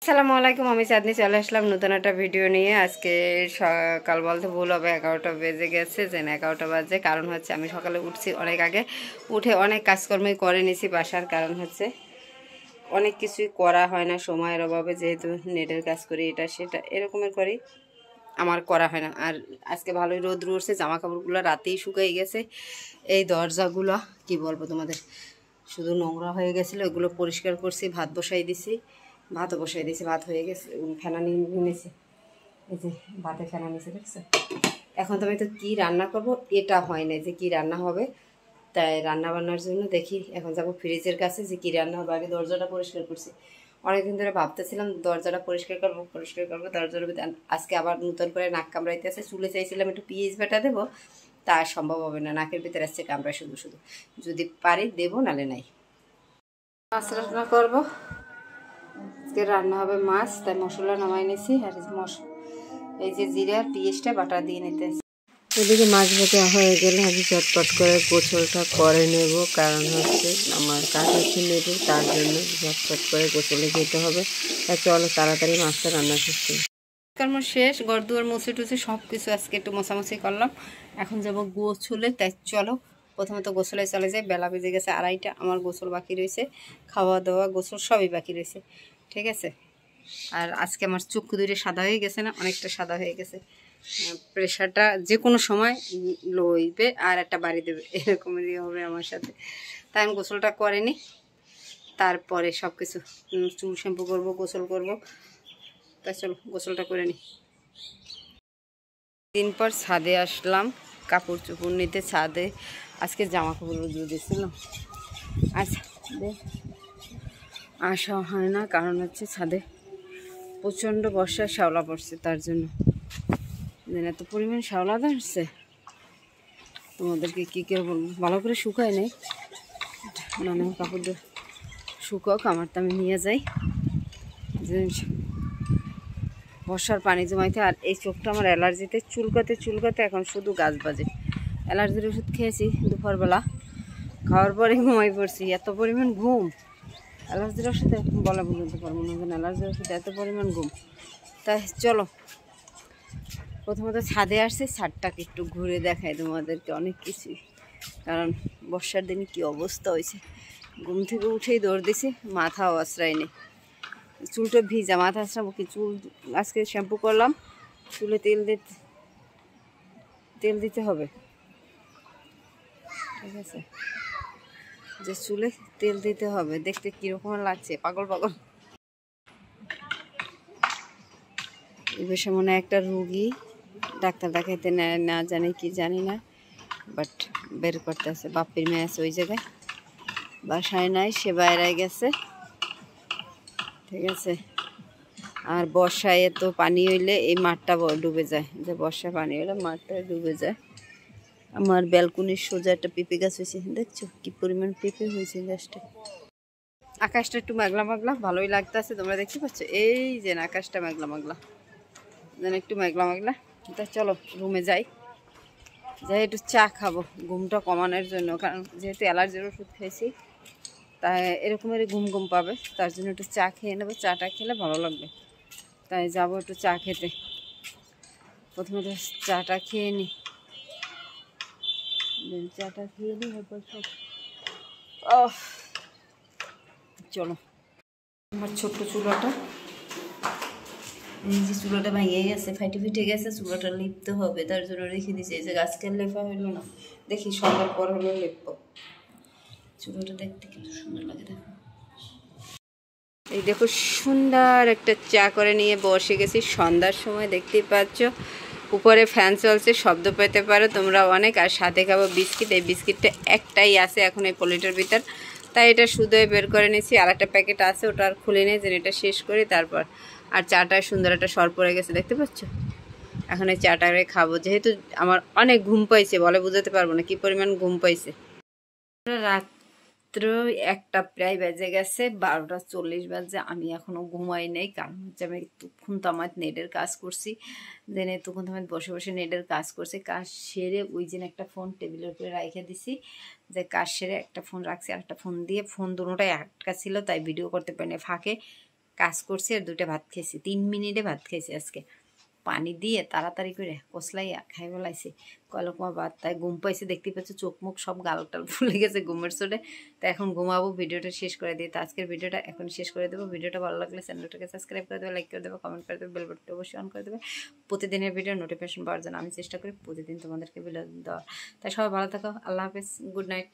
আসসালামু আলাইকুম, আমি চাঁদনি চলে আসলাম নতুন একটা ভিডিও নিয়ে। আজকে সকাল বলতে ভুল হবে, 11টা বেজে গেছে, যে 11টা বাজে। কারণ হচ্ছে আমি সকালে উঠছি অনেক আগে, উঠে অনেক কাজকর্মই করে নিয়েছি বাসার। কারণ হচ্ছে অনেক কিছুই করা হয় না সময়ের অভাবে, যেহেতু নেটের কাজ করি, এটা সেটা এরকমের করি, আমার করা হয় না। আর আজকে ভালোই রোদ উঠছে, জামা কাপড়গুলো রাতেই শুকিয়ে গেছে। এই দরজাগুলো কি বলবো তোমাদের, শুধু নোংরা হয়ে গেছিলো, এগুলো পরিষ্কার করছি, ভাত বসাই দিছি, ভাতও বসাই দিয়েছি, ভাত হয়ে গেছে, ফেনা নিয়ে নিয়েছি, এই যে ভাতে ফেনা নিয়েছে, দেখছো। এখন তো আমি তো কী রান্না করব এটা হয় না, যে কী রান্না হবে, তাই রান্না বান্নার জন্য দেখি এখন যাব ফ্রিজের কাছে, যে কী রান্না হবে। আগে দরজাটা পরিষ্কার করছি, অনেকদিন ধরে ভাবতেছিলাম দরজাটা পরিষ্কার করবো দরজার ভিতরে। আজকে আবার নতুন করে নাক কামড়াইতে আছে, চুলে চাইছিলাম একটু পিএইচ বাটা দেবো, তা সম্ভব হবে না, নাকের ভিতরে আসছে কামড়ায় শুধু শুধু। যদি পারি দেবো, নালে নাই। মাছ রান্না করবো, আজকে রান্না হবে মাছ, তাই মশলা নামাই নিয়েছি। আর এই যে জিরা আর পেঁয়াজটা বাটা দিয়ে নিতে। এদিকে মাছ ভাজা হয়ে গেলে আমি চটপট করে গোসলটা করে নেব, কারণ হচ্ছে আমার কাজ হচ্ছে নেব, তার জন্য চটপট করে গোসলে যেতে হবে। তাই চলো তাড়াতাড়ি মাছটা রান্না করছি। কর্ম শেষ, ঘর দুয়ার মুছে টুছে সব কিছু আজকে একটু মোছামুছি করলাম। এখন যাব গোসলে, তাই চলো প্রথমত গোসলে চলে যাই। বেলা বেজে গেছে 2:30, আমার গোসল বাকি রয়েছে, খাওয়া দাওয়া গোসল সবই বাকি রয়েছে, ঠিক আছে। আর আজকে আমার চক্ষু দুটো সাদা হয়ে গেছে, না অনেকটা সাদা হয়ে গেছে। প্রেশারটা যে কোনো সময় লো হইবে আর একটা বাড়ি দেবে, এরকমেরই হবে আমার সাথে। তাই আমি গোসলটা করিনি, তারপরে সব কিছু চুল শ্যাম্পু করবো, গোসল করবো। তাই চলো গোসলটা করে নিই। দিন পর ছাদে আসলাম কাপড় চোপড় নিতে। ছাদে আজকে জামা কাপড় দিয়ে দিয়েছিলাম, আচ্ছা আসা হয় না, কারণ হচ্ছে ছাদে প্রচণ্ড বর্ষায় শ্যাওলা পড়ছে, তার জন্য এত পরিমাণ শ্যাওলা ধরছে, তোমাদেরকে কী কেউ বলবো। ভালো করে শুকায় নেই, মানে কাপড়টা শুকাক, আমার তো আমি নিয়ে যাই যে বর্ষার পানি জমাইতে। আর এই চোখটা আমার অ্যালার্জিতে চুলকাতে এখন শুধু গাছ বাজে। অ্যালার্জির ওষুধ খেয়েছি দুপুরবেলা, খাওয়ার পরে ঘুমাই পড়ছি, এত পরিমাণ ঘুম। অ্যালার্জির ওষুধ বলা বুঝতে পারবো না, যেন অ্যালার্জির ওষুধ এত পরিমাণ ঘুম। তাই চলো প্রথমত ছাদে আসছি, ছাদটাকে একটু ঘুরে দেখাই তোমাদেরকে অনেক কিছুই। কারণ বর্ষার দিনে কি অবস্থা হয়েছে, ঘুম থেকে উঠেই দৌড় দিছি, মাথাও আশ্রয় নেই, চুলটা ভিজা, মাথা আশ্রাবো কি। চুল আজকে শ্যাম্পু করলাম, চুলে তেল দিতে হবে, ঠিক আছে, যে চুলে তেল দিতে হবে। দেখতে কীরকম লাগছে, পাগল পাগল। এই বেশে মনে হয় একটা রুগী ডাক্তার দেখাইতে নেয় না, জানি কি জানি না, বাট বের করতে আছে। বাপির মেয়ে আছে ওই জায়গায়, বাসায় নাই, সে বাইরে গেছে, ঠিক আছে। আর বর্ষায় এত পানি হইলে এই মাঠটা ডুবে যায়, যে বর্ষায় পানি হইলে মাঠটা ডুবে যায়। আমার ব্যালকনির সোজা একটা পেঁপে গাছ হয়েছে, দেখছো কি পরিমাণ পেঁপে হয়েছে গাছটা। আকাশটা একটু মেঘলা মেঘলা, ভালোই লাগতেছে, তোমরা দেখতে পাচ্ছ এই যে আকাশটা মেঘলা মেঘলা, যেন একটু মেঘলা মেঘলা। তা চলো রুমে যাই, একটু চা খাবো ঘুমটা কমানোর জন্য। কারণ যেহেতু অ্যালার্জির ওষুধ খেয়েছি, তাই এরকমেরই ঘুম পাবে, তার জন্য একটু চা খেয়ে নেবো। চাটা খেলে ভালো লাগবে, তাই যাবো একটু চা খেতে। প্রথমে তো চাটা খেয়ে নিই, চাটা খেয়ে নিই, এরপর সব। চলো আমার ছোট্ট চুলাটা, এই যে চুলাটা ভেঙে গেছে, ফেটে গেছে, চুলাটা লিপতে হবে, তার জন্য রেখে দিয়েছি। এই যে গাছকে লেপা হইলো না, দেখি সন্ধ্যার পর হলো লিপবো। চুলাটা দেখতে কিন্তু সুন্দর লাগে, দেখো। এই দেখো সুন্দর একটা চা করে নিয়ে বসে গেছি সন্ধ্যার সময়, দেখতেই পাচ্ছ উপরে ফ্যান চলছে, শব্দ পেতে পারো তোমরা অনেক। আর সাথে খাবো বিস্কিট, এই বিস্কিটটা একটাই আছে এখন এই প্লেটের ভিতর, তাই এটা শুধু বের করে নিয়েছি। আর একটা প্যাকেট আছে, ওটা আর খুলে নিয়ে যেন এটা শেষ করি তারপর। আর চাটায় সুন্দর একটা সর পড়ে গেছে, দেখতে পাচ্ছ। এখন এই চাটারে খাবো, যেহেতু আমার অনেক ঘুম পাইছে, বলে বোঝাতে পারবো না কি পরিমাণ ঘুম পাইছে। রাত্র 1টা প্রায় বেজে গেছে, 12:40 বাজে, আমি এখনও ঘুমাই নেই। কারণ হচ্ছে আমি তখন তো আমার নেটের কাজ করছি, দেন তখন তো আমি বসে বসে নেটের কাজ করছি। কাজ সেরে ওই দিন একটা ফোন টেবিলের উপরে রেখে দিছি, যে কাজ সেরে একটা ফোন রাখছি, আর একটা ফোন দিয়ে, ফোন দুটোটাই আটকা ছিল, তাই ভিডিও করতে পারিনি। ফাঁকে কাজ করছি আর 2টা ভাত খেয়েছি, 3 মিনিটে ভাত খেয়েছি আজকে, পানি দিয়ে তাড়াতাড়ি করে কসলাইয়া খাই বলাইছি কলকমা ভাত। তাই ঘুম পাইছে, দেখতে পাচ্ছ চোখ মুখ সব গাল টাল ফুলে গেছে ঘুমের চোটে। তো এখন ঘুমাবো, ভিডিওটা শেষ করে দিই। তো আজকের ভিডিওটা এখন শেষ করে দেবো। ভিডিওটা ভালো লাগলে চ্যানেলটাকে সাবস্ক্রাইব করে দেবে, লাইক করে দেবে, কমেন্ট করে দেবে, বেল বাটনটা অবশ্যই অন করে দেবে। প্রতিদিনের ভিডিও নোটিফিকেশন পাওয়ার জন্য আমি চেষ্টা করি প্রতিদিন তোমাদেরকে ভিডিও দেওয়ার। তাই সবাই ভালো থাকো, আল্লাহ হাফেজ, গুড নাইট।